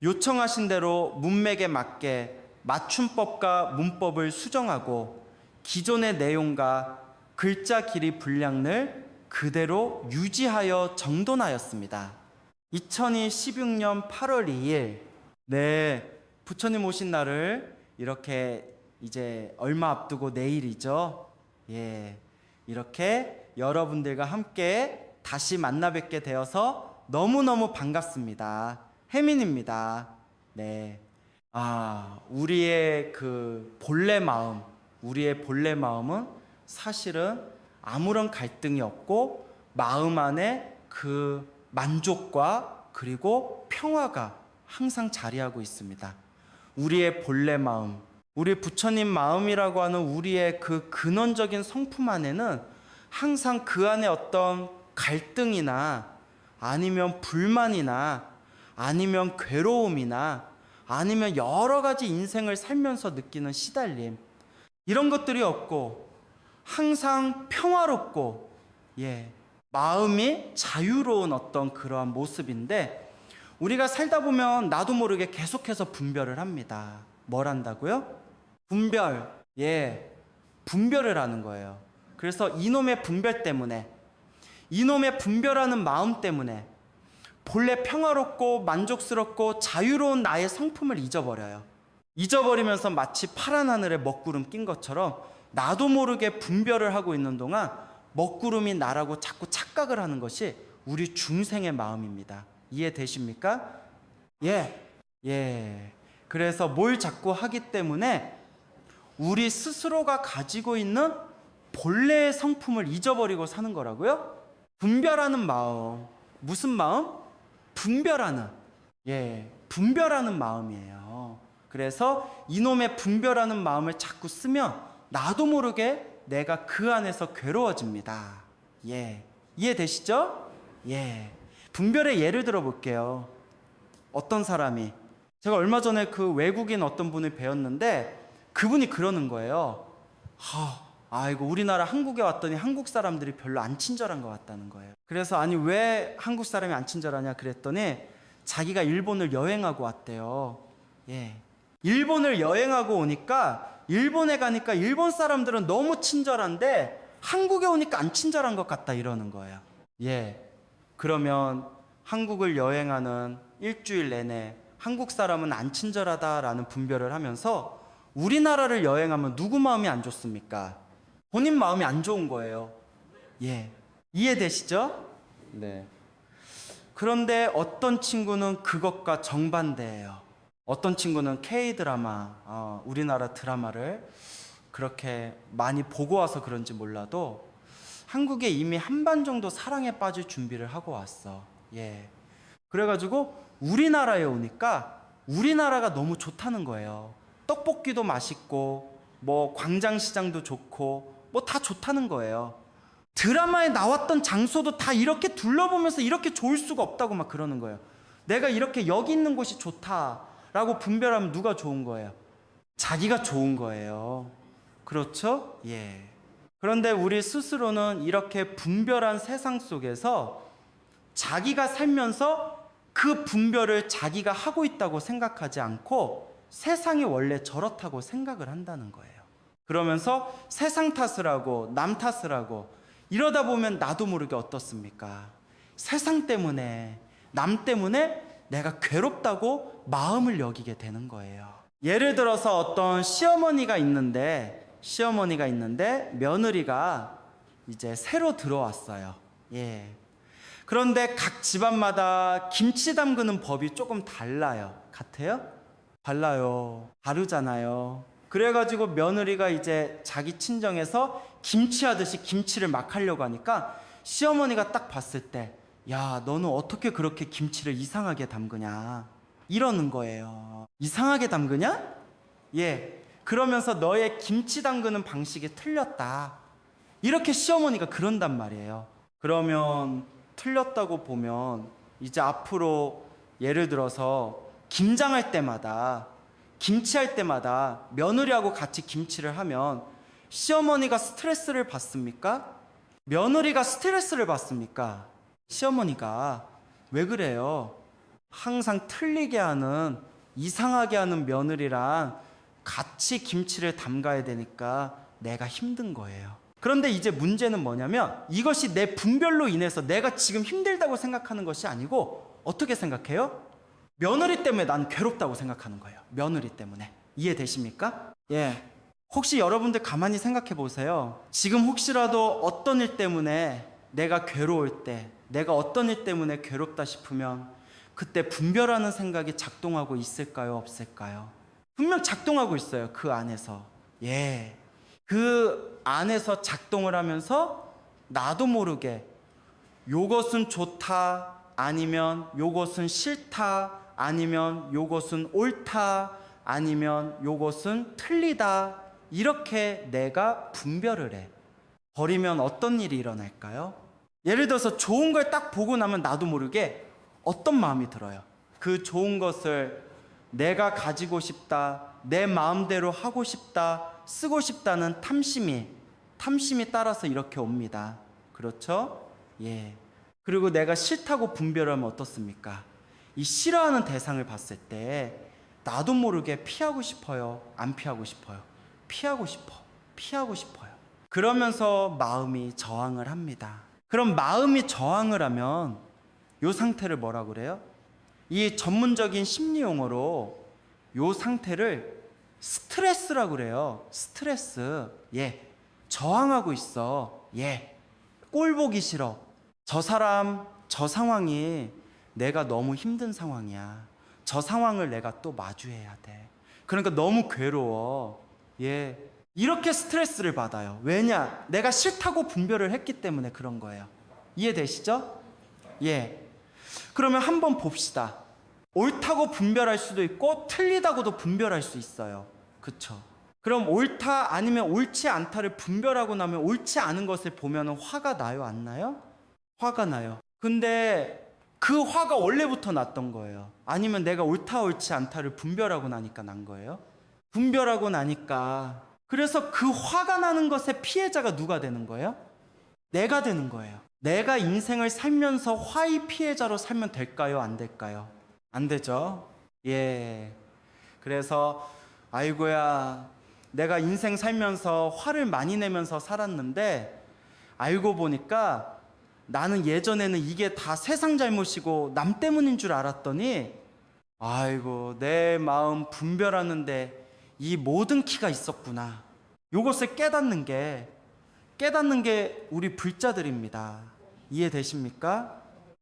요청하신 대로 문맥에 맞게 맞춤법과 문법을 수정하고 기존의 내용과 글자 길이 분량을 그대로 유지하여 정돈하였습니다. 2016년 8월 2일, 부처님 오신 날을 이렇게 이제 얼마 앞두고 내일이죠. 이렇게 여러분들과 함께 다시 만나 뵙게 되어서 너무너무 반갑습니다. 혜민입니다. 우리의 우리의 본래 마음은 사실은 아무런 갈등이 없고 마음 안에 그 만족과 그리고 평화가 항상 자리하고 있습니다. 우리의 본래 마음, 우리 부처님 마음이라고 하는 우리의 그 근원적인 성품 안에는 항상 그 안에 어떤 갈등이나 아니면 불만이나 아니면 괴로움이나 아니면 여러 가지 인생을 살면서 느끼는 시달림, 이런 것들이 없고 항상 평화롭고 마음이 자유로운 어떤 그러한 모습인데, 우리가 살다 보면 나도 모르게 계속해서 분별을 합니다. 뭘 한다고요? 분별을 하는 거예요. 그래서 이놈의 분별 때문에, 이놈의 분별하는 마음 때문에 본래 평화롭고 만족스럽고 자유로운 나의 성품을 잊어버려요. 잊어버리면서 마치 파란 하늘에 먹구름 낀 것처럼 나도 모르게 분별을 하고 있는 동안 먹구름이 나라고 자꾸 착각을 하는 것이 우리 중생의 마음입니다. 이해되십니까? 그래서 뭘 자꾸 하기 때문에 우리 스스로가 가지고 있는 본래의 성품을 잊어버리고 사는 거라고요? 분별하는 마음. 무슨 마음? 분별하는 마음이에요. 그래서 이놈의 분별하는 마음을 자꾸 쓰면 나도 모르게 내가 그 안에서 괴로워집니다. 이해되시죠? 분별의 예를 들어 볼게요. 어떤 사람이, 제가 얼마 전에 그 외국인 어떤 분을 배웠는데 그분이 그러는 거예요. 이거 우리나라 한국에 왔더니 한국 사람들이 별로 안 친절한 것 같다는 거예요. 그래서 아니 왜 한국 사람이 안 친절하냐 그랬더니 자기가 일본을 여행하고 왔대요. 일본을 여행하고 오니까 일본에 가니까 일본 사람들은 너무 친절한데 한국에 오니까 안 친절한 것 같다 이러는 거예요. 그러면 한국을 여행하는 일주일 내내 한국 사람은 안 친절하다라는 분별을 하면서 우리나라를 여행하면 누구 마음이 안 좋습니까? 본인 마음이 안 좋은 거예요. 이해되시죠? 그런데 어떤 친구는 그것과 정반대예요. 어떤 친구는 K-드라마, 우리나라 드라마를 그렇게 많이 보고 와서 그런지 몰라도 한국에 이미 한반 정도 사랑에 빠질 준비를 하고 왔어. 그래가지고 우리나라에 오니까 우리나라가 너무 좋다는 거예요. 떡볶이도 맛있고 뭐 광장시장도 좋고 뭐 다 좋다는 거예요. 드라마에 나왔던 장소도 다 이렇게 둘러보면서 이렇게 좋을 수가 없다고 막 그러는 거예요. 내가 이렇게 여기 있는 곳이 좋다라고 분별하면 누가 좋은 거예요? 자기가 좋은 거예요. 그렇죠? 그런데 우리 스스로는 이렇게 분별한 세상 속에서 자기가 살면서 그 분별을 자기가 하고 있다고 생각하지 않고 세상이 원래 저렇다고 생각을 한다는 거예요. 그러면서 세상 탓을 하고 남 탓을 하고 이러다 보면 나도 모르게 어떻습니까? 세상 때문에, 남 때문에 내가 괴롭다고 마음을 여기게 되는 거예요. 예를 들어서 어떤 시어머니가 있는데 며느리가 이제 새로 들어왔어요. 그런데 각 집안마다 김치 담그는 법이 조금 달라요. 같아요? 달라요. 다르잖아요. 그래가지고 며느리가 이제 자기 친정에서 김치 하듯이 김치를 막 하려고 하니까 시어머니가 딱 봤을 때, 야, 너는 어떻게 그렇게 김치를 이상하게 담그냐 이러는 거예요. 이상하게 담그냐? 그러면서 너의 김치 담그는 방식이 틀렸다, 이렇게 시어머니가 그런단 말이에요. 그러면 틀렸다고 보면 이제 앞으로 예를 들어서 김장할 때마다, 김치할 때마다 며느리하고 같이 김치를 하면 시어머니가 스트레스를 받습니까? 며느리가 스트레스를 받습니까? 시어머니가. 왜 그래요? 항상 틀리게 하는, 이상하게 하는 며느리랑 같이 김치를 담가야 되니까 내가 힘든 거예요. 그런데 이제 문제는 뭐냐면 이것이 내 분별로 인해서 내가 지금 힘들다고 생각하는 것이 아니고 어떻게 생각해요? 며느리 때문에 난 괴롭다고 생각하는 거예요. 며느리 때문에. 이해되십니까? 예. 혹시 여러분들 가만히 생각해 보세요. 지금 혹시라도 어떤 일 때문에 내가 괴로울 때, 내가 어떤 일 때문에 괴롭다 싶으면 그때 분별하는 생각이 작동하고 있을까요? 없을까요? 분명 작동하고 있어요. 그 안에서. 예. 그 안에서 작동을 하면서 나도 모르게 요것은 좋다, 아니면 요것은 싫다, 아니면 요것은 옳다, 아니면 요것은 틀리다, 이렇게 내가 분별을 해. 버리면 어떤 일이 일어날까요? 예를 들어서 좋은 걸 딱 보고 나면 나도 모르게 어떤 마음이 들어요. 그 좋은 것을 내가 가지고 싶다, 내 마음대로 하고 싶다, 쓰고 싶다는 탐심이 따라서 이렇게 옵니다. 그렇죠? 예. 그리고 내가 싫다고 분별하면 어떻습니까? 이 싫어하는 대상을 봤을 때 나도 모르게 피하고 싶어요? 안 피하고 싶어요? 피하고 싶어요. 그러면서 마음이 저항을 합니다. 그럼 마음이 저항을 하면 이 상태를 뭐라 그래요? 이 전문적인 심리 용어로 이 상태를 스트레스라고 그래요. 스트레스. 예. 저항하고 있어. 예. 꼴 보기 싫어. 저 사람, 저 상황이 내가 너무 힘든 상황이야. 저 상황을 내가 또 마주해야 돼. 그러니까 너무 괴로워. 예. 이렇게 스트레스를 받아요. 왜냐? 내가 싫다고 분별을 했기 때문에 그런 거예요. 이해되시죠? 예. 그러면 한번 봅시다. 옳다고 분별할 수도 있고 틀리다고도 분별할 수 있어요. 그쵸? 그럼 옳다 아니면 옳지 않다를 분별하고 나면 옳지 않은 것을 보면 화가 나요? 안 나요? 화가 나요. 근데 그 화가 원래부터 났던 거예요? 아니면 내가 옳다 옳지 않다를 분별하고 나니까 난 거예요? 분별하고 나니까. 그래서 그 화가 나는 것의 피해자가 누가 되는 거예요? 내가 되는 거예요. 내가 인생을 살면서 화의 피해자로 살면 될까요? 안 될까요? 안 되죠. 예. 그래서 아이고야, 내가 인생 살면서 화를 많이 내면서 살았는데 알고 보니까 나는 예전에는 이게 다 세상 잘못이고 남 때문인 줄 알았더니 아이고, 내 마음 분별하는데 이 모든 키가 있었구나. 이것을 깨닫는 게 우리 불자들입니다. 이해되십니까?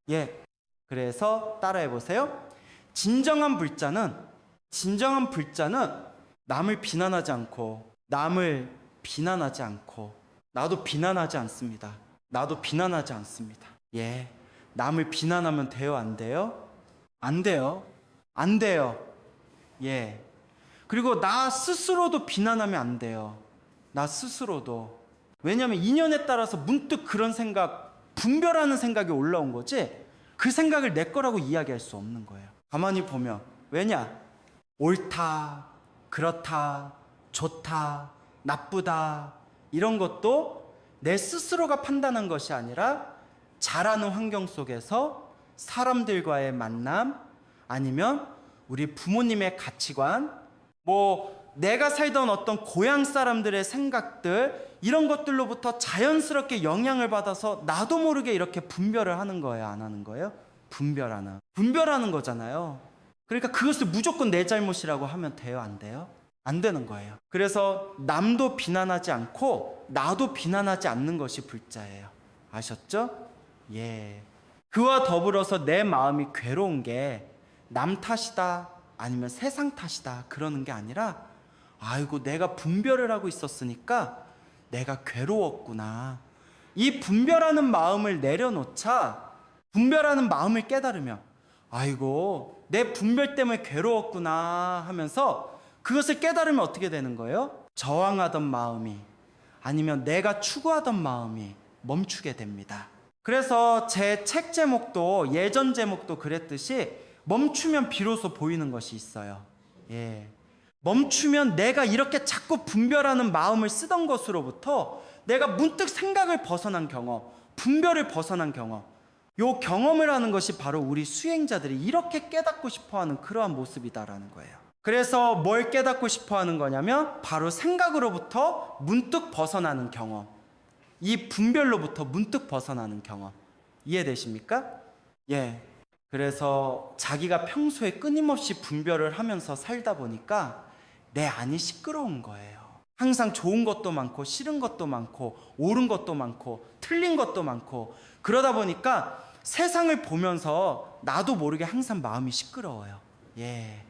예. 그래서 따라해 보세요. 진정한 불자는 남을 비난하지 않고 나도 비난하지 않습니다. 예. 남을 비난하면 돼요, 안 돼요? 안 돼요. 예. 그리고 나 스스로도 비난하면 안 돼요. 나 스스로도. 왜냐하면 인연에 따라서 문득 그런 생각, 분별하는 생각이 올라온 거지 그 생각을 내 거라고 이야기할 수 없는 거예요. 가만히 보면. 왜냐? 옳다, 그렇다, 좋다, 나쁘다, 이런 것도 내 스스로가 판단한 것이 아니라 자라는 환경 속에서 사람들과의 만남, 아니면 우리 부모님의 가치관, 내가 살던 어떤 고향 사람들의 생각들, 이런 것들로부터 자연스럽게 영향을 받아서 나도 모르게 이렇게 분별을 하는 거예요, 안 하는 거예요? 분별하는 거잖아요. 그러니까 그것을 무조건 내 잘못이라고 하면 돼요, 안 돼요? 안 되는 거예요. 그래서 남도 비난하지 않고 나도 비난하지 않는 것이 불자예요. 아셨죠? 예. 그와 더불어서 내 마음이 괴로운 게 남 탓이다, 아니면 세상 탓이다, 그러는 게 아니라 아이고, 내가 분별을 하고 있었으니까 내가 괴로웠구나. 이 분별하는 마음을 내려놓자, 분별하는 마음을 깨달으면 아이고, 내 분별 때문에 괴로웠구나 하면서 그것을 깨달으면 어떻게 되는 거예요? 저항하던 마음이, 아니면 내가 추구하던 마음이 멈추게 됩니다. 그래서 제 책 제목도, 예전 제목도 그랬듯이 멈추면 비로소 보이는 것이 있어요. 예. 멈추면 내가 이렇게 자꾸 분별하는 마음을 쓰던 것으로부터 내가 문득 생각을 벗어난 경험, 분별을 벗어난 경험, 요 경험을 하는 것이 바로 우리 수행자들이 이렇게 깨닫고 싶어하는 그러한 모습이다라는 거예요. 그래서 뭘 깨닫고 싶어하는 거냐면 바로 생각으로부터 문득 벗어나는 경험, 이 분별로부터 문득 벗어나는 경험. 이해되십니까? 예. 그래서 자기가 평소에 끊임없이 분별을 하면서 살다 보니까 내 안이 시끄러운 거예요. 항상 좋은 것도 많고 싫은 것도 많고 옳은 것도 많고 틀린 것도 많고, 그러다 보니까 세상을 보면서 나도 모르게 항상 마음이 시끄러워요. 예.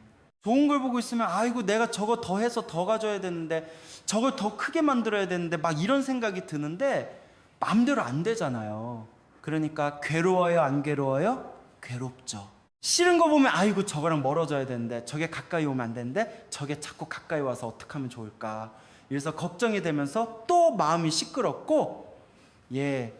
좋은 걸 보고 있으면 아이고 내가 저거 더 해서 더 가져야 되는데, 저걸 더 크게 만들어야 되는데, 막 이런 생각이 드는데 마음대로 안 되잖아요. 그러니까 괴로워요, 안 괴로워요? 괴롭죠. 싫은 거 보면 아이고 저거랑 멀어져야 되는데, 저게 가까이 오면 안 되는데, 저게 자꾸 가까이 와서 어떻게 하면 좋을까, 이래서 걱정이 되면서 또 마음이 시끄럽고, 예,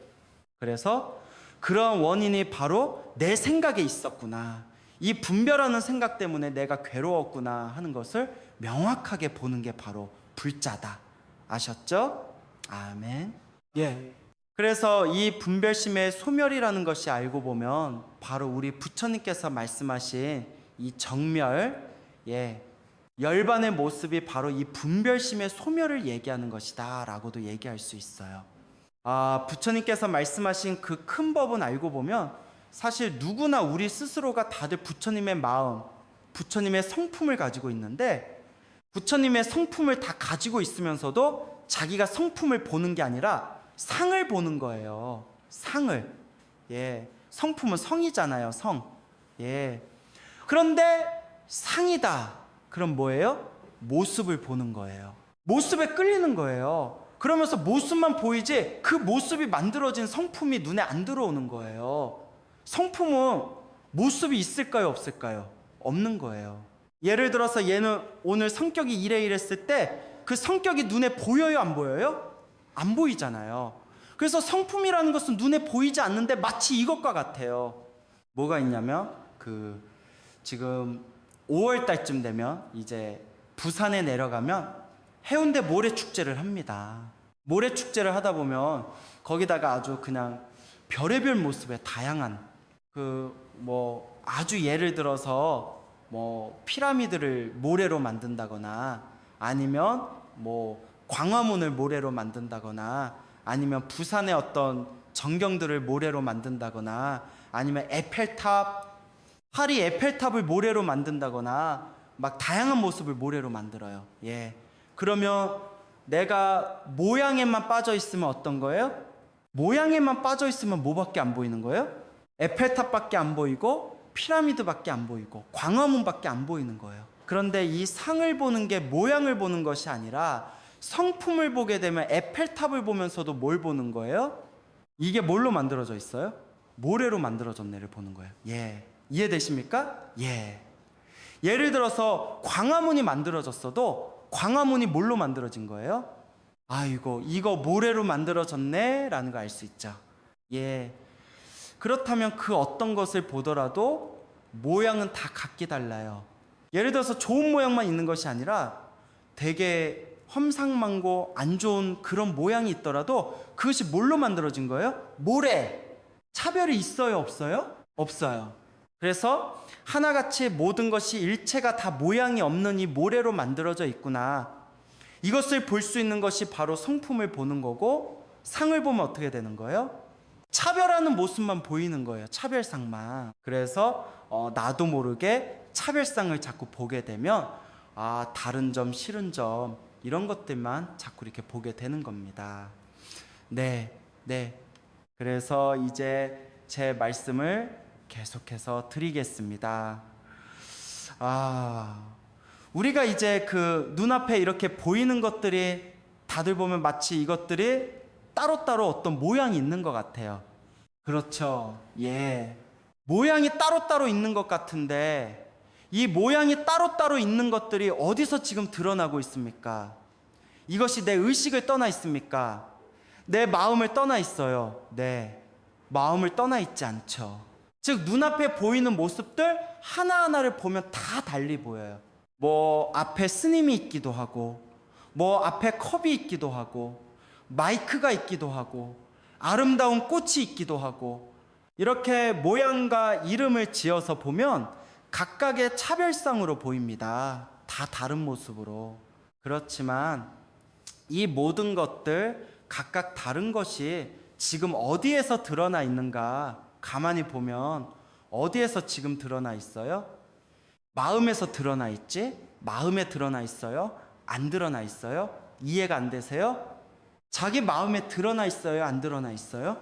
그래서 그런 원인이 바로 내 생각에 있었구나, 이 분별하는 생각 때문에 내가 괴로웠구나 하는 것을 명확하게 보는 게 바로 불자다. 아셨죠? 아멘. 예. 그래서 이 분별심의 소멸이라는 것이 알고 보면 바로 우리 부처님께서 말씀하신 이 정멸, 예, 열반의 모습이 바로 이 분별심의 소멸을 얘기하는 것이다 라고도 얘기할 수 있어요. 부처님께서 말씀하신 그 큰 법은 알고 보면 사실 누구나 우리 스스로가 다들 부처님의 마음, 부처님의 성품을 가지고 있는데, 부처님의 성품을 다 가지고 있으면서도 자기가 성품을 보는 게 아니라 상을 보는 거예요. 상을. 예. 성품은 성이잖아요. 성. 예. 그런데 상이다. 그럼 뭐예요? 모습을 보는 거예요. 모습에 끌리는 거예요. 그러면서 모습만 보이지 그 모습이 만들어진 성품이 눈에 안 들어오는 거예요. 성품은 모습이 있을까요? 없을까요? 없는 거예요. 예를 들어서 얘는 오늘 성격이 이랬을 때 그 성격이 눈에 보여요? 안 보여요? 안 보이잖아요. 그래서 성품이라는 것은 눈에 보이지 않는데 마치 이것과 같아요. 뭐가 있냐면 지금 5월 달쯤 되면 이제 부산에 내려가면 해운대 모래축제를 합니다. 모래축제를 하다 보면 거기다가 아주 그냥 별의별 모습의 다양한 아주 예를 들어서 피라미드를 모래로 만든다거나, 아니면 광화문을 모래로 만든다거나, 아니면 부산의 어떤 전경들을 모래로 만든다거나, 아니면 에펠탑, 파리 에펠탑을 모래로 만든다거나, 막 다양한 모습을 모래로 만들어요. 예. 그러면 내가 모양에만 빠져 있으면 어떤 거예요? 모양에만 빠져 있으면 뭐밖에 안 보이는 거예요? 에펠탑밖에 안 보이고 피라미드밖에 안 보이고 광화문밖에 안 보이는 거예요. 그런데 이 상을 보는 게 모양을 보는 것이 아니라 성품을 보게 되면 에펠탑을 보면서도 뭘 보는 거예요? 이게 뭘로 만들어져 있어요? 모래로 만들어졌네를 보는 거예요. 예. 이해되십니까? 예. 예를 들어서 광화문이 만들어졌어도 광화문이 뭘로 만들어진 거예요? 아이고 이거 모래로 만들어졌네 라는 거 알 수 있죠. 예. 그렇다면 그 어떤 것을 보더라도 모양은 다 각기 달라요. 예를 들어서 좋은 모양만 있는 것이 아니라 되게 험상망고 안 좋은 그런 모양이 있더라도 그것이 뭘로 만들어진 거예요? 모래. 차별이 있어요? 없어요? 없어요. 그래서 하나같이 모든 것이 일체가 다 모양이 없는 이 모래로 만들어져 있구나. 이것을 볼 수 있는 것이 바로 성품을 보는 거고, 상을 보면 어떻게 되는 거예요? 차별하는 모습만 보이는 거예요. 차별상만. 그래서 나도 모르게 차별상을 자꾸 보게 되면 다른 점, 싫은 점 이런 것들만 자꾸 이렇게 보게 되는 겁니다. 네. 그래서 이제 제 말씀을 계속해서 드리겠습니다. 우리가 이제 그 눈앞에 이렇게 보이는 것들이 다들 보면 마치 이것들이 따로따로 어떤 모양이 있는 것 같아요. 그렇죠. 예. 모양이 따로따로 있는 것 같은데 이 모양이 따로따로 있는 것들이 어디서 지금 드러나고 있습니까? 이것이 내 의식을 떠나 있습니까? 내 마음을 떠나 있어요. 네. 마음을 떠나 있지 않죠. 즉 눈앞에 보이는 모습들 하나하나를 보면 다 달리 보여요. 앞에 스님이 있기도 하고, 앞에 컵이 있기도 하고, 마이크가 있기도 하고, 아름다운 꽃이 있기도 하고, 이렇게 모양과 이름을 지어서 보면 각각의 차별상으로 보입니다. 다 다른 모습으로. 그렇지만 이 모든 것들 각각 다른 것이 지금 어디에서 드러나 있는가 가만히 보면 어디에서 지금 드러나 있어요? 마음에서 드러나 있지? 마음에 드러나 있어요? 안 드러나 있어요? 이해가 안 되세요? 자기 마음에 드러나 있어요? 안 드러나 있어요?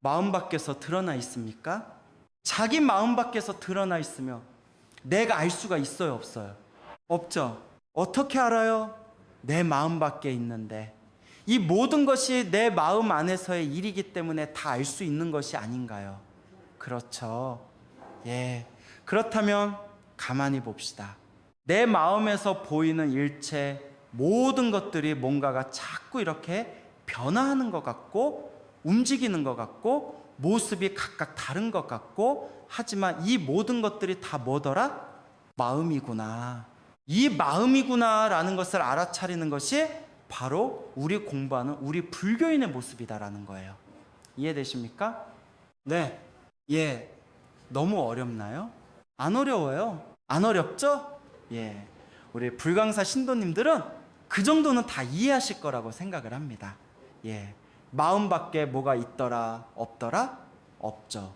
마음 밖에서 드러나 있습니까? 자기 마음 밖에서 드러나 있으면 내가 알 수가 있어요? 없어요? 없죠. 어떻게 알아요? 내 마음 밖에 있는데. 이 모든 것이 내 마음 안에서의 일이기 때문에 다 알 수 있는 것이 아닌가요? 그렇죠. 예. 그렇다면 가만히 봅시다. 내 마음에서 보이는 일체 모든 것들이 뭔가가 자꾸 이렇게 변화하는 것 같고 움직이는 것 같고 모습이 각각 다른 것 같고 하지만 이 모든 것들이 다 뭐더라? 마음이구나. 이 마음이구나라는 것을 알아차리는 것이 바로 우리 공부하는 우리 불교인의 모습이다라는 거예요. 이해되십니까? 네. 예. 너무 어렵나요? 안 어려워요. 안 어렵죠? 예. 우리 불광사 신도님들은 그 정도는 다 이해하실 거라고 생각을 합니다. 예. 마음 밖에 뭐가 있더라, 없더라? 없죠.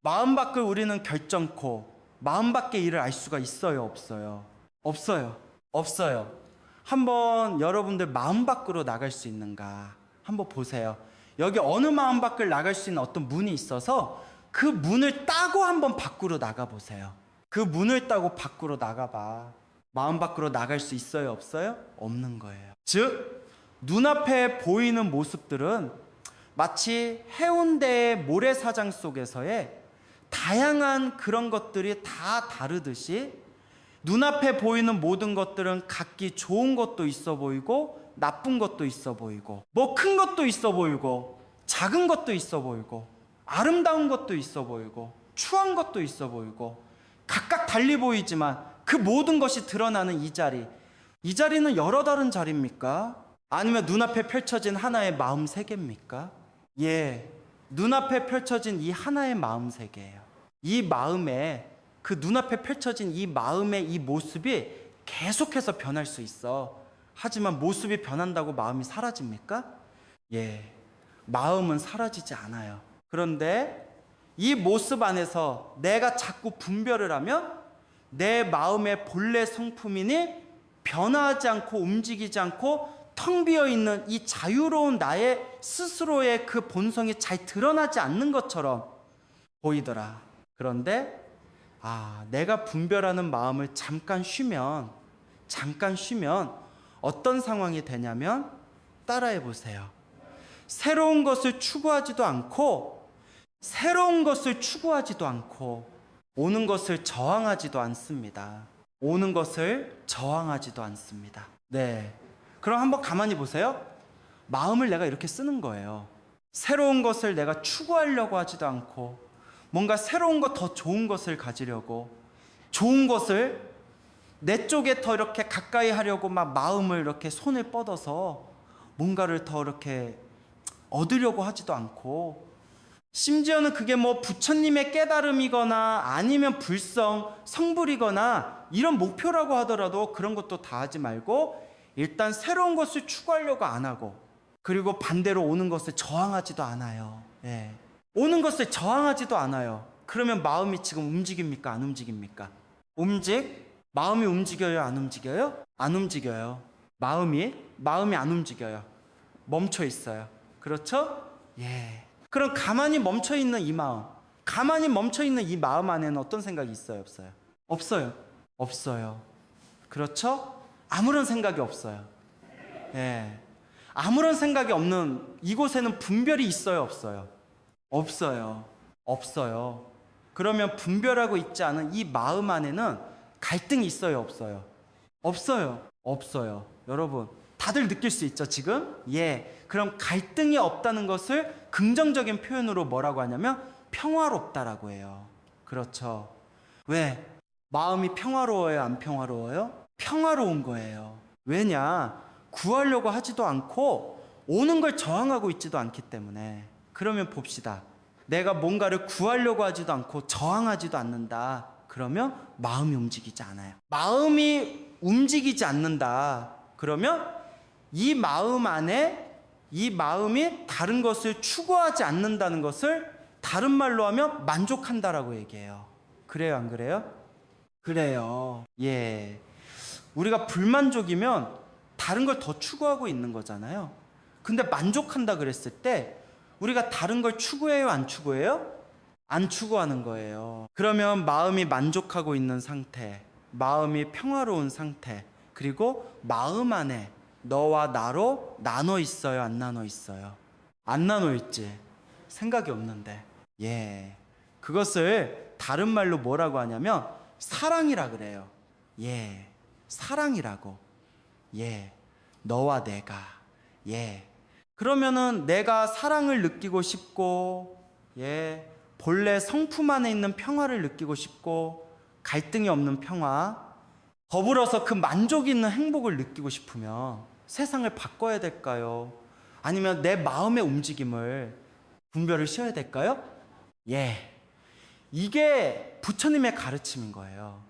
마음 밖을 우리는 결정코 마음 밖의 일을 알 수가 있어요, 없어요? 없어요. 없어요. 한번 여러분들 마음 밖으로 나갈 수 있는가? 한번 보세요. 여기 어느 마음 밖을 나갈 수 있는 어떤 문이 있어서 그 문을 따고 한번 밖으로 나가 보세요. 그 문을 따고 밖으로 나가봐. 마음 밖으로 나갈 수 있어요, 없어요? 없는 거예요. 즉, 눈앞에 보이는 모습들은 마치 해운대의 모래사장 속에서의 다양한 그런 것들이 다 다르듯이 눈앞에 보이는 모든 것들은 각기 좋은 것도 있어 보이고 나쁜 것도 있어 보이고 뭐 큰 것도 있어 보이고 작은 것도 있어 보이고 아름다운 것도 있어 보이고 추한 것도 있어 보이고 각각 달리 보이지만 그 모든 것이 드러나는 이 자리는 여러 다른 자리입니까? 아니면 눈앞에 펼쳐진 하나의 마음 세계입니까? 예, 눈앞에 펼쳐진 이 하나의 마음 세계예요. 이 마음에 그 눈앞에 펼쳐진 이 마음의 이 모습이 계속해서 변할 수 있어. 하지만 모습이 변한다고 마음이 사라집니까? 예, 마음은 사라지지 않아요. 그런데 이 모습 안에서 내가 자꾸 분별을 하면 내 마음의 본래 성품이니 변화하지 않고 움직이지 않고 텅 비어 있는 이 자유로운 나의 스스로의 그 본성이 잘 드러나지 않는 것처럼 보이더라. 그런데 내가 분별하는 마음을 잠깐 쉬면 어떤 상황이 되냐면 따라해 보세요. 새로운 것을 추구하지도 않고 오는 것을 저항하지도 않습니다. 네. 그럼 한번 가만히 보세요. 마음을 내가 이렇게 쓰는 거예요. 새로운 것을 내가 추구하려고 하지도 않고 뭔가 새로운 것, 더 좋은 것을 가지려고 좋은 것을 내 쪽에 더 이렇게 가까이 하려고 막 마음을 이렇게 손을 뻗어서 뭔가를 더 이렇게 얻으려고 하지도 않고 심지어는 그게 뭐 부처님의 깨달음이거나 아니면 불성, 성불이거나 이런 목표라고 하더라도 그런 것도 다 하지 말고 일단 새로운 것을 추구하려고 안 하고 그리고 반대로 오는 것을 저항하지도 않아요. 예. 오는 것을 저항하지도 않아요. 그러면 마음이 지금 움직입니까? 안 움직입니까? 마음이 움직여요? 안 움직여요? 안 움직여요. 마음이 안 움직여요. 멈춰 있어요. 그렇죠? 예. 그럼 가만히 멈춰 있는 이 마음 안에는 어떤 생각이 있어요? 없어요? 없어요. 그렇죠? 아무런 생각이 없어요. 예. 아무런 생각이 없는 이곳에는 분별이 있어요? 없어요. 그러면 분별하고 있지 않은 이 마음 안에는 갈등이 있어요? 없어요. 여러분, 다들 느낄 수 있죠, 지금? 예. 그럼 갈등이 없다는 것을 긍정적인 표현으로 뭐라고 하냐면 평화롭다라고 해요. 그렇죠. 왜? 마음이 평화로워요? 안 평화로워요? 평화로운 거예요. 왜냐? 구하려고 하지도 않고 오는 걸 저항하고 있지도 않기 때문에. 그러면 봅시다. 내가 뭔가를 구하려고 하지도 않고 저항하지도 않는다. 그러면 마음이 움직이지 않아요. 마음이 움직이지 않는다. 그러면 이 마음 안에 이 마음이 다른 것을 추구하지 않는다는 것을 다른 말로 하면 만족한다라고 얘기해요. 그래요, 안 그래요? 그래요. 예. 우리가 불만족이면 다른 걸 더 추구하고 있는 거잖아요. 근데 만족한다 그랬을 때 우리가 다른 걸 추구해요, 안 추구해요? 안 추구하는 거예요. 그러면 마음이 만족하고 있는 상태, 마음이 평화로운 상태, 그리고 마음 안에 너와 나로 나눠 있어요, 안 나눠 있어요? 안 나눠 있지. 생각이 없는데. 예. 그것을 다른 말로 뭐라고 하냐면 사랑이라 그래요. 예. 사랑이라고. 예. 너와 내가. 예. 그러면은 내가 사랑을 느끼고 싶고, 예. 본래 성품 안에 있는 평화를 느끼고 싶고, 갈등이 없는 평화, 더불어서 그 만족 있는 행복을 느끼고 싶으면 세상을 바꿔야 될까요? 아니면 내 마음의 움직임을 분별을 쉬어야 될까요? 예. 이게 부처님의 가르침인 거예요.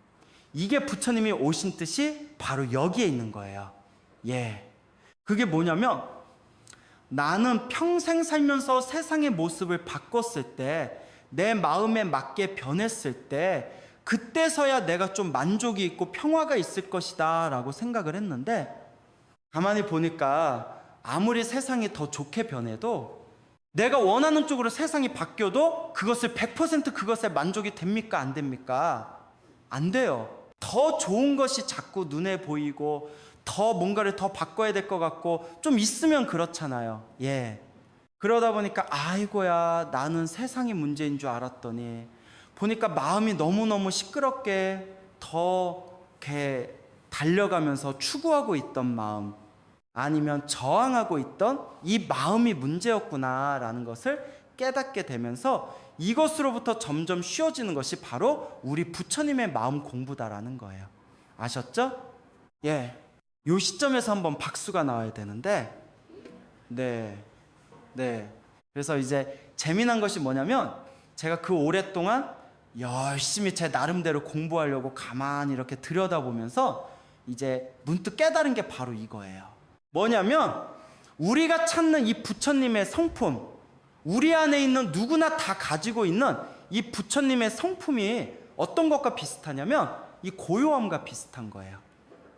이게 부처님이 오신 뜻이 바로 여기에 있는 거예요. 예. 그게 뭐냐면 나는 평생 살면서 세상의 모습을 바꿨을 때, 내 마음에 맞게 변했을 때, 그때서야 내가 좀 만족이 있고 평화가 있을 것이다 라고 생각을 했는데, 가만히 보니까 아무리 세상이 더 좋게 변해도 내가 원하는 쪽으로 세상이 바뀌어도 그것을 100% 그것에 만족이 됩니까? 안 됩니까? 안 돼요. 더 좋은 것이 자꾸 눈에 보이고 더 뭔가를 더 바꿔야 될 것 같고 좀 있으면 그렇잖아요. 예. 그러다 보니까 아이고야, 나는 세상이 문제인 줄 알았더니 보니까 마음이 너무너무 시끄럽게 더 이렇게 달려가면서 추구하고 있던 마음, 아니면 저항하고 있던 이 마음이 문제였구나라는 것을 깨닫게 되면서 이것으로부터 점점 쉬워지는 것이 바로 우리 부처님의 마음 공부다라는 거예요. 아셨죠? 예. 요 시점에서 한번 박수가 나와야 되는데, 네. 그래서 이제 재미난 것이 뭐냐면, 제가 그 오랫동안 열심히 제 나름대로 공부하려고 가만히 이렇게 들여다보면서 이제 문득 깨달은 게 바로 이거예요. 뭐냐면 우리가 찾는 이 부처님의 성품, 우리 안에 있는 누구나 다 가지고 있는 이 부처님의 성품이 어떤 것과 비슷하냐면 이 고요함과 비슷한 거예요.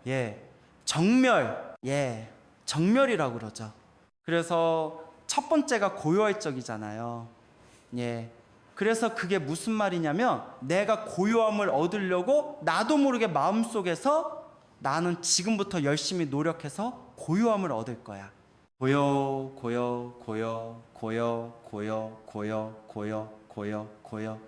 예, 정멸, 예, 정멸이라고 그러죠. 그래서 첫 번째가 고요할적이잖아요. 예, 그래서 그게 무슨 말이냐면 내가 고요함을 얻으려고 나도 모르게 마음속에서 나는 지금부터 열심히 노력해서 고요함을 얻을 거야. 고요, 고요, 고요, 고요, 고요, 고요, 고요, 고요, 고요.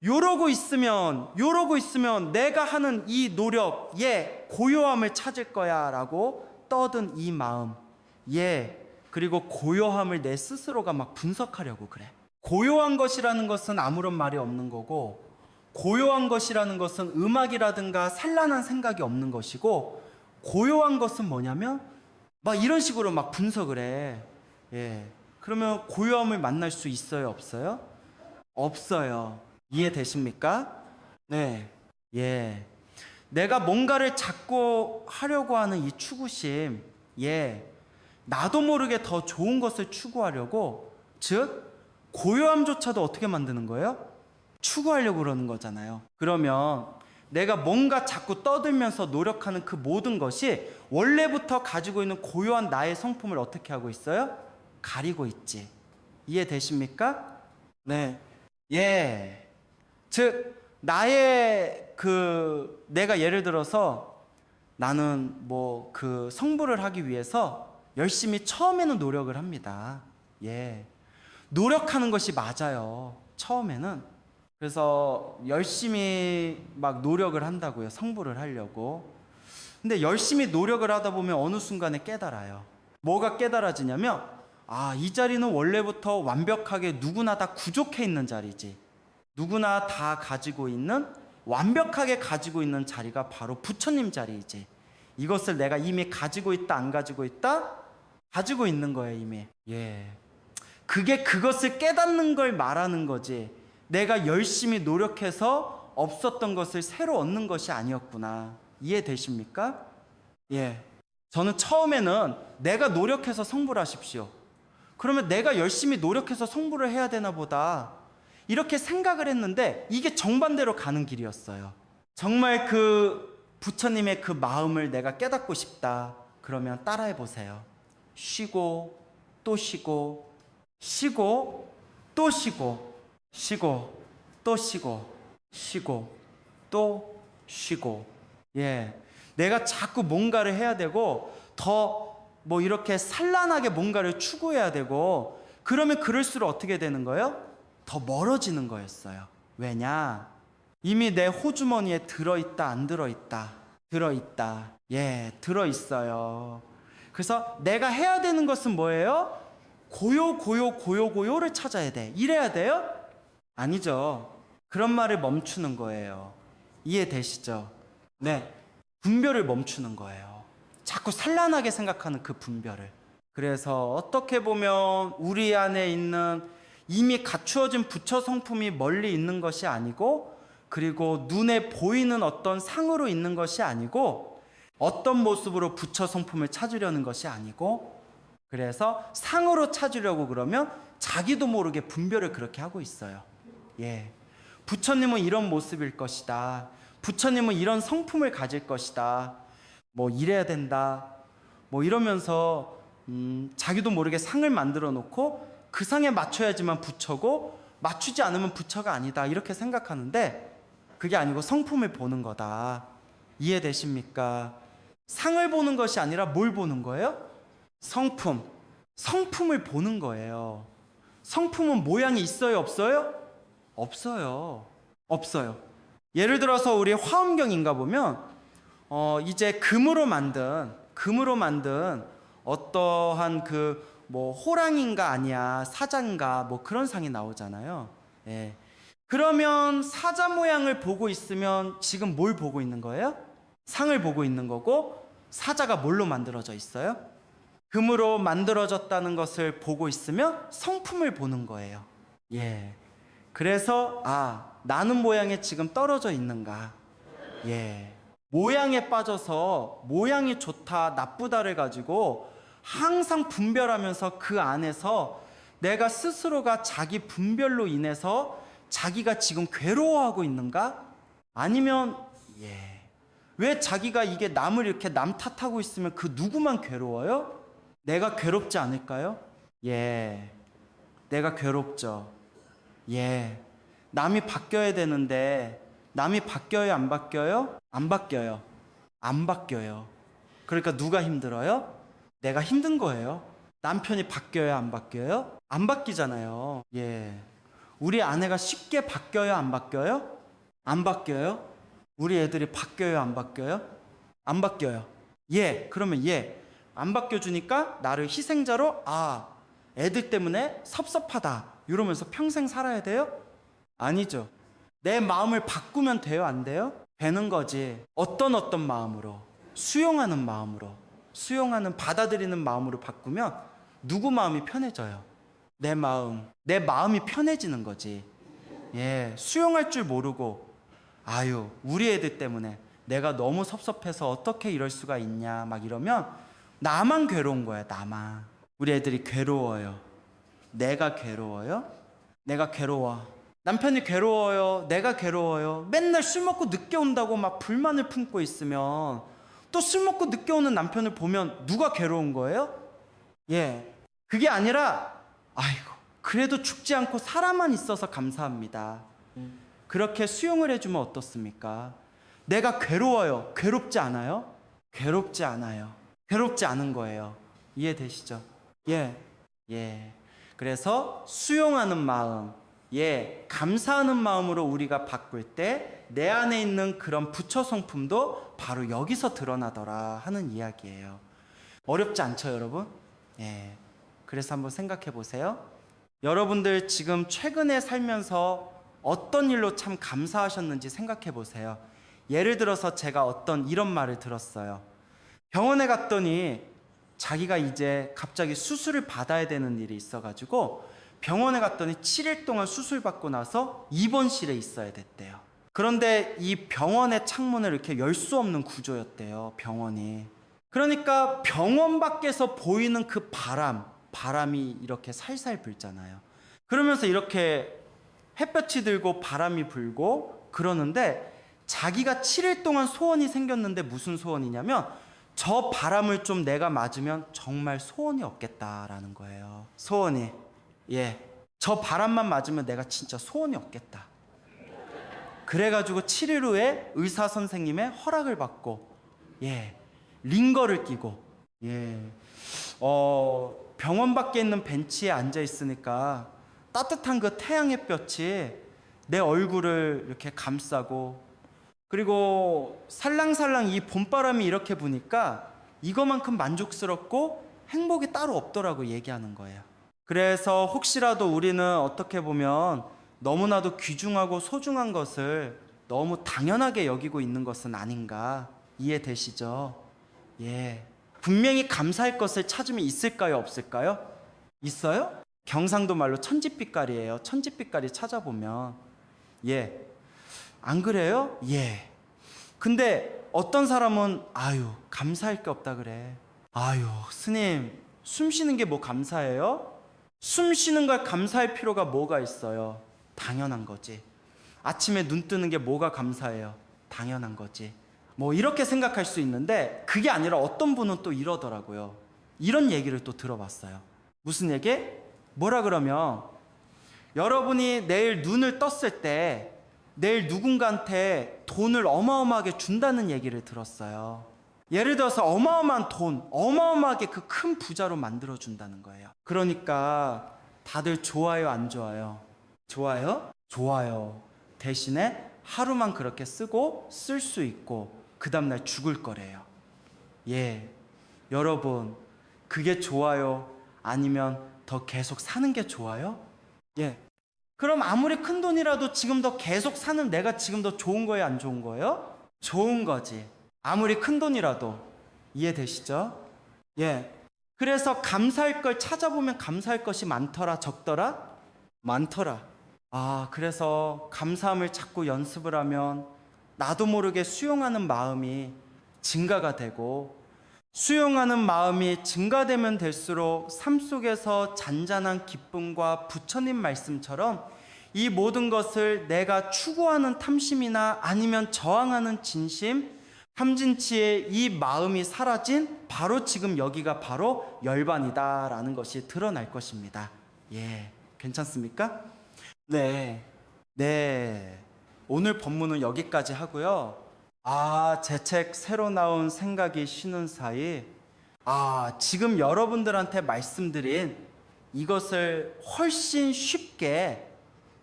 요러고 있으면 내가 하는 이 노력에 고요함을 찾을 거야 라고 떠든 이 마음. 예, 그리고 고요함을 내 스스로가 막 분석하려고 그래. 고요한 것이라는 것은 아무런 말이 없는 거고, 고요한 것이라는 것은 음악이라든가 산란한 생각이 없는 것이고, 고요한 것은 뭐냐면 막 이런 식으로 막 분석을 해. 예. 그러면 고요함을 만날 수 있어요, 없어요? 없어요. 이해되십니까? 네. 예. 내가 뭔가를 자꾸 하려고 하는 이 추구심, 예. 나도 모르게 더 좋은 것을 추구하려고, 즉 고요함조차도 어떻게 만드는 거예요? 추구하려고 그러는 거잖아요. 그러면 내가 뭔가 자꾸 떠들면서 노력하는 그 모든 것이 원래부터 가지고 있는 고요한 나의 성품을 어떻게 하고 있어요? 가리고 있지. 이해되십니까? 네. 예. 즉 나의 내가 예를 들어서 나는 뭐 성불을 하기 위해서 열심히 처음에는 노력을 합니다. 예. 노력하는 것이 맞아요. 처음에는. 그래서 열심히 막 노력을 한다고요. 성불을 하려고. 근데 열심히 노력을 하다 보면 어느 순간에 깨달아요. 뭐가 깨달아지냐면, 아, 이 자리는 원래부터 완벽하게 누구나 다 구족해 있는 자리지. 누구나 다 가지고 있는, 완벽하게 가지고 있는 자리가 바로 부처님 자리이지. 이것을 내가 이미 가지고 있다, 안 가지고 있다? 가지고 있는 거예요, 이미. 예. 그게 그것을 깨닫는 걸 말하는 거지. 내가 열심히 노력해서 없었던 것을 새로 얻는 것이 아니었구나. 이해되십니까? 예. 저는 처음에는 내가 노력해서 성불 하십시오. 그러면 내가 열심히 노력해서 성불을 해야 되나 보다. 이렇게 생각을 했는데 이게 정반대로 가는 길이었어요. 정말 그 부처님의 그 마음을 내가 깨닫고 싶다. 그러면 따라해 보세요. 쉬고 또 쉬고 쉬고 또 쉬고 쉬고 또 쉬고 쉬고 또 쉬고. 예. 내가 자꾸 뭔가를 해야 되고 더 뭐 이렇게 산란하게 뭔가를 추구해야 되고 그러면 그럴수록 어떻게 되는 거예요? 더 멀어지는 거였어요. 왜냐? 이미 내 호주머니에 들어있다 안 들어있다? 들어있다. 예, 들어있어요. 그래서 내가 해야 되는 것은 뭐예요? 고요를 찾아야 돼. 이래야 돼요? 아니죠. 그런 말을 멈추는 거예요. 이해되시죠? 네. 분별을 멈추는 거예요. 자꾸 산란하게 생각하는 그 분별을. 그래서 어떻게 보면 우리 안에 있는 이미 갖추어진 부처 성품이 멀리 있는 것이 아니고, 그리고 눈에 보이는 어떤 상으로 있는 것이 아니고, 어떤 모습으로 부처 성품을 찾으려는 것이 아니고, 그래서 상으로 찾으려고 그러면 자기도 모르게 분별을 그렇게 하고 있어요. 예. 부처님은 이런 모습일 것이다. 부처님은 이런 성품을 가질 것이다. 뭐 이래야 된다. 뭐 이러면서 자기도 모르게 상을 만들어 놓고 그 상에 맞춰야지만 부처고 맞추지 않으면 부처가 아니다. 이렇게 생각하는데 그게 아니고 성품을 보는 거다. 이해되십니까? 상을 보는 것이 아니라 뭘 보는 거예요? 성품. 성품을 보는 거예요. 성품은 모양이 있어요, 없어요? 없어요. 없어요. 예를 들어서 우리 화엄경인가 보면 이제 금으로 만든 어떠한 그 뭐 호랑인가 아니야 사자인가 뭐 그런 상이 나오잖아요. 예. 그러면 사자 모양을 보고 있으면 지금 뭘 보고 있는 거예요? 상을 보고 있는 거고, 사자가 뭘로 만들어져 있어요? 금으로 만들어졌다는 것을 보고 있으면 성품을 보는 거예요. 예. 그래서 나는 모양에 지금 떨어져 있는가? 예. 모양에 빠져서 모양이 좋다 나쁘다를 가지고 항상 분별하면서 그 안에서 내가 스스로가 자기 분별로 인해서 자기가 지금 괴로워하고 있는가? 아니면 왜 자기가 이게 남을 이렇게 남 탓하고 있으면 그 누구만 괴로워요? 내가 괴롭지 않을까요? 예. 내가 괴롭죠. 예. 남이 바뀌어야 되는데 남이 바뀌어요, 안 바뀌어요? 안 바뀌어요. 안 바뀌어요. 그러니까 누가 힘들어요? 내가 힘든 거예요. 남편이 바뀌어요, 안 바뀌어요? 안 바뀌잖아요. 예. 우리 아내가 쉽게 바뀌어요, 안 바뀌어요? 안 바뀌어요? 우리 애들이 바뀌어요, 안 바뀌어요? 안 바뀌어요. 예. 그러면 안 바뀌어주니까 나를 희생자로 애들 때문에 섭섭하다 이러면서 평생 살아야 돼요? 아니죠. 내 마음을 바꾸면 돼요, 안 돼요? 되는 거지. 어떤 마음으로? 수용하는 마음으로, 수용하는, 받아들이는 마음으로 바꾸면 누구 마음이 편해져요? 내 마음이 편해지는 거지. 예, 수용할 줄 모르고 우리 애들 때문에 내가 너무 섭섭해서 어떻게 이럴 수가 있냐 막 이러면 나만 괴로운 거야. 나만. 우리 애들이 괴로워요. 내가 괴로워요? 내가 괴로워. 남편이 괴로워요. 내가 괴로워요. 맨날 술 먹고 늦게 온다고 막 불만을 품고 있으면 또 술 먹고 늦게 오는 남편을 보면 누가 괴로운 거예요? 예. 그게 아니라 그래도 죽지 않고 살아만 있어서 감사합니다. 그렇게 수용을 해주면 어떻습니까? 내가 괴로워요. 괴롭지 않아요? 괴롭지 않아요. 괴롭지 않은 거예요. 이해되시죠? 예. 그래서 수용하는 마음, 감사하는 마음으로 우리가 바꿀 때 내 안에 있는 그런 부처 성품도 바로 여기서 드러나더라 하는 이야기예요. 어렵지 않죠, 여러분? 예. 그래서 한번 생각해 보세요. 여러분들 지금 최근에 살면서 어떤 일로 참 감사하셨는지 생각해 보세요. 예를 들어서 제가 어떤 이런 말을 들었어요. 병원에 갔더니 자기가 이제 갑자기 수술을 받아야 되는 일이 있어가지고 병원에 갔더니 7일 동안 수술받고 나서 입원실에 있어야 됐대요. 그런데 이 병원의 창문을 이렇게 열 수 없는 구조였대요, 병원이. 그러니까 병원 밖에서 보이는 그 바람이 이렇게 살살 불잖아요. 그러면서 이렇게 햇볕이 들고 바람이 불고 그러는데, 자기가 7일 동안 소원이 생겼는데 무슨 소원이냐면, 저 바람을 좀 내가 맞으면 정말 소원이 없겠다라는 거예요. 소원이. 예. 저 바람만 맞으면 내가 진짜 소원이 없겠다. 그래가지고 7일 후에 의사 선생님의 허락을 받고, 예, 링거를 끼고, 예, 병원 밖에 있는 벤치에 앉아 있으니까 따뜻한 그 태양 햇볕이 내 얼굴을 이렇게 감싸고, 그리고 살랑살랑 이 봄바람이 이렇게 부니까 이거만큼 만족스럽고 행복이 따로 없더라고 얘기하는 거예요. 그래서 혹시라도 우리는 어떻게 보면 너무나도 귀중하고 소중한 것을 너무 당연하게 여기고 있는 것은 아닌가, 이해되시죠? 예. 분명히 감사할 것을 찾으면 있을까요, 없을까요? 있어요? 경상도 말로 천지빛깔이에요. 천지빛깔이 찾아보면. 예. 안 그래요? 예. 근데 어떤 사람은 아유, 감사할 게 없다 그래. 아유, 스님, 숨 쉬는 게 뭐 감사해요? 숨 쉬는 걸 감사할 필요가 뭐가 있어요? 당연한 거지. 아침에 눈 뜨는 게 뭐가 감사해요? 당연한 거지. 뭐 이렇게 생각할 수 있는데, 그게 아니라 어떤 분은 또 이러더라고요. 이런 얘기를 또 들어봤어요. 무슨 얘기? 뭐라 그러면, 여러분이 내일 눈을 떴을 때 내일 누군가한테 돈을 어마어마하게 준다는 얘기를 들었어요. 예를 들어서 어마어마한 돈, 어마어마하게 그 큰 부자로 만들어준다는 거예요. 그러니까 다들 좋아요, 안 좋아요? 좋아요? 좋아요. 대신에 하루만 그렇게 쓰고 쓸 수 있고 그 다음날 죽을 거래요. 예, 여러분, 그게 좋아요? 아니면 더 계속 사는 게 좋아요? 예. 그럼 아무리 큰 돈이라도 지금 더 계속 사는 내가 지금 더 좋은 거예요, 안 좋은 거예요? 좋은 거지. 아무리 큰 돈이라도. 이해되시죠? 예. 그래서 감사할 걸 찾아보면 감사할 것이 많더라, 적더라? 많더라. 아, 그래서 감사함을 자꾸 연습을 하면 나도 모르게 수용하는 마음이 증가가 되고, 수용하는 마음이 증가되면 될수록 삶 속에서 잔잔한 기쁨과 부처님 말씀처럼 이 모든 것을 내가 추구하는 탐심이나 아니면 저항하는 진심, 탐진치의 이 마음이 사라진 바로 지금 여기가 바로 열반이다라는 것이 드러날 것입니다. 예, 괜찮습니까? 네. 오늘 본문은 여기까지 하고요. 제 책 새로 나온 생각이 쉬는 사이, 지금 여러분들한테 말씀드린 이것을 훨씬 쉽게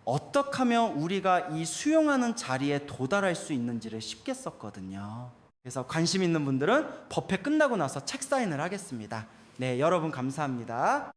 어떻게 하면 우리가 이 수용하는 자리에 도달할 수 있는지를 쉽게 썼거든요. 그래서 관심 있는 분들은 법회 끝나고 나서 책 사인을 하겠습니다. 네, 여러분 감사합니다.